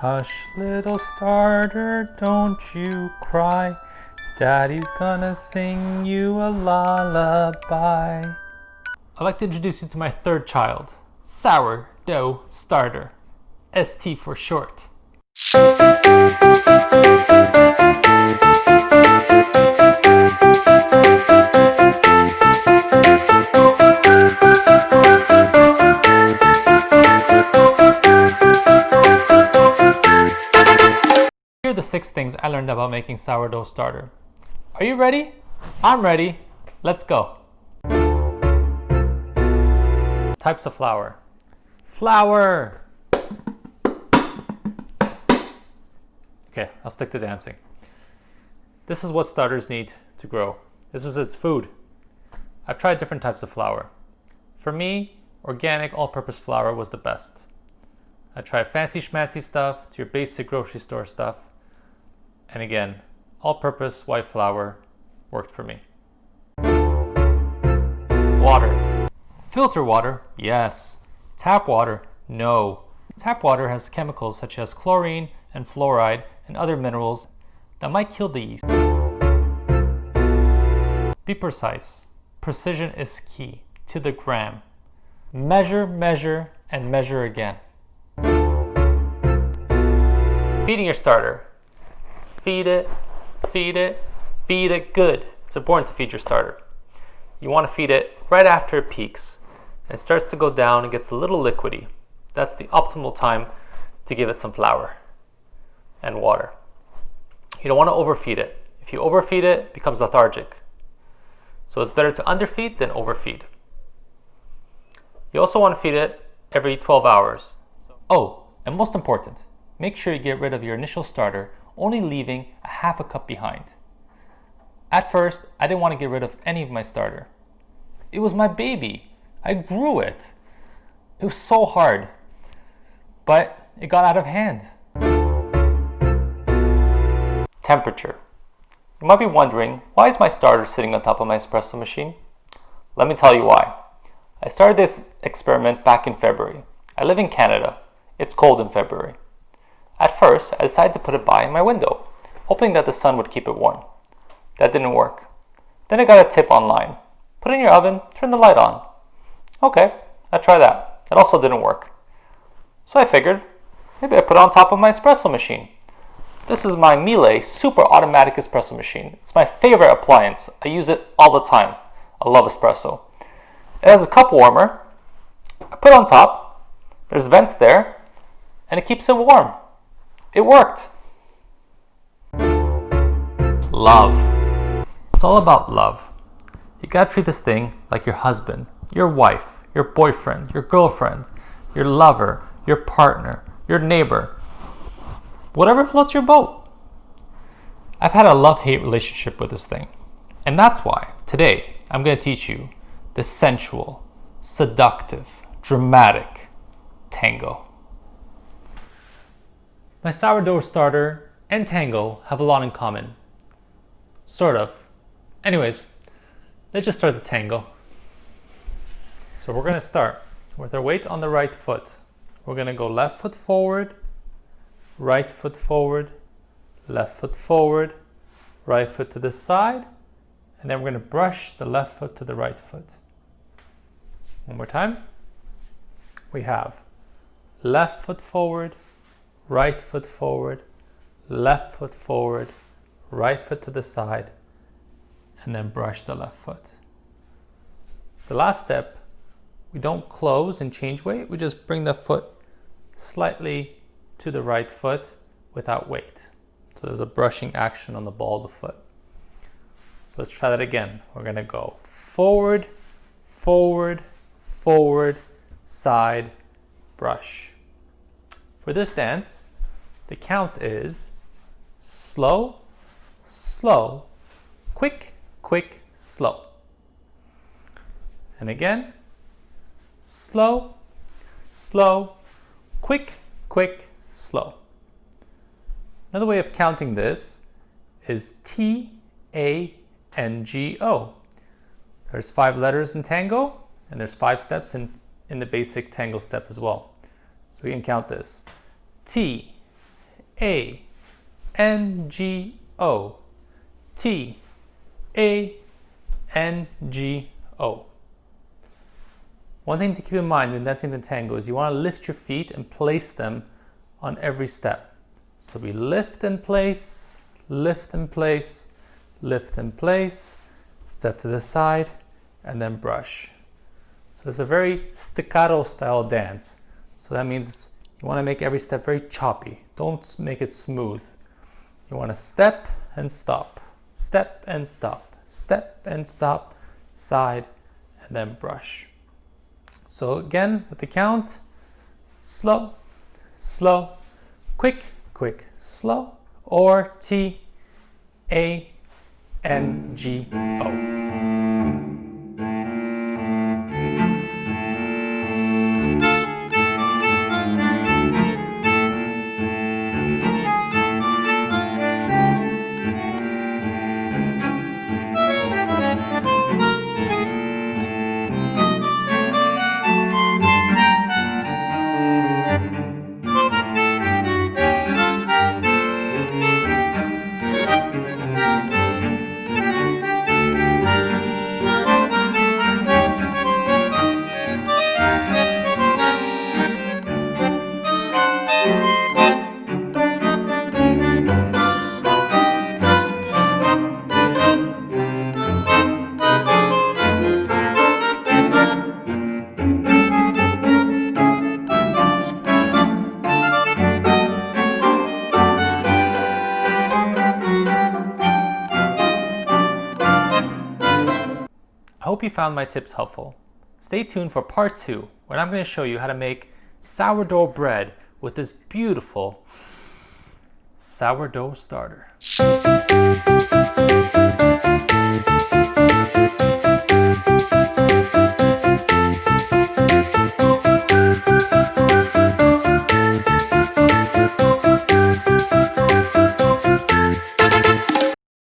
Hush, little starter, don't you cry. Daddy's gonna sing you a lullaby. I'd like to introduce you to my third child, Sourdough Starter, ST for short. Here are the 6 things I learned about making sourdough starter. Are you ready? I'm ready. Let's go. Types of flour. Flour! Okay, I'll stick to dancing. This is what starters need to grow. This is its food. I've tried different types of flour. For me, organic all-purpose flour was the best. I tried fancy schmancy stuff to your basic grocery store stuff. And again, all-purpose white flour worked for me. Water. Filter water, yes. Tap water, no. Tap water has chemicals such as chlorine and fluoride and other minerals that might kill the yeast. Be precise. Precision is key, to the gram. Measure, measure, and measure again. Feeding your starter. Feed it, feed it, feed it good. It's important to feed your starter. You want to feed it right after it peaks and it starts to go down and gets a little liquidy. That's the optimal time to give it some flour and water. You don't want to overfeed it. If you overfeed it, it becomes lethargic. So it's better to underfeed than overfeed. You also want to feed it every 12 hours. Oh, and most important, make sure you get rid of your initial starter, only leaving a half a cup behind. At first, I didn't want to get rid of any of my starter. It was my baby. I grew it. It was so hard, but it got out of hand. Temperature. You might be wondering, why is my starter sitting on top of my espresso machine? Let me tell you why. I started this experiment back in February. I live in Canada. It's cold in February. At first, I decided to put it by my window, hoping that the sun would keep it warm. That didn't work. Then I got a tip online. Put it in your oven, turn the light on. Okay, I'll try that. That also didn't work. So I figured, maybe I put it on top of my espresso machine. This is my Miele super automatic espresso machine. It's my favorite appliance. I use it all the time. I love espresso. It has a cup warmer. I put it on top. There's vents there, and it keeps it warm. It worked. Love. It's all about love. You gotta treat this thing like your husband, your wife, your boyfriend, your girlfriend, your lover, your partner, your neighbor. Whatever floats your boat. I've had a love-hate relationship with this thing. And that's why today I'm gonna teach you the sensual, seductive, dramatic Tango. My sourdough starter and Tango have a lot in common. Sort of. Anyways, let's just start the Tango. So we're going to start with our weight on the right foot. We're going to go left foot forward, right foot forward, left foot forward, right foot to the side, and then we're going to brush the left foot to the right foot. One more time. We have left foot forward, right foot forward, left foot forward, right foot to the side, and then brush the left foot. The last step, we don't close and change weight, we just bring the foot slightly to the right foot without weight. So there's a brushing action on the ball of the foot. So let's try that again. We're gonna go forward, forward, forward, side, brush. For this dance, the count is slow, slow, quick, quick, slow. And again, slow, slow, quick, quick, slow. Another way of counting this is T-A-N-G-O. There's 5 letters in Tango, and there's 5 steps in the basic Tango step as well. So we can count this. T, T-A-N-G-O. T-A-N-G-O. One thing to keep in mind when dancing the tango is you want to lift your feet and place them on every step. So we lift and place, lift and place, lift and place, step to the side, and then brush. So it's a very staccato style dance. So that means you want to make every step very choppy. Don't make it smooth. You want to step and stop, step and stop, step and stop, side, and then brush. So again, with the count, slow, slow, quick, quick, slow, or T-A-N-G-O. I hope you found my tips helpful. Stay tuned for part 2, when I'm going to show you how to make sourdough bread with this beautiful sourdough starter.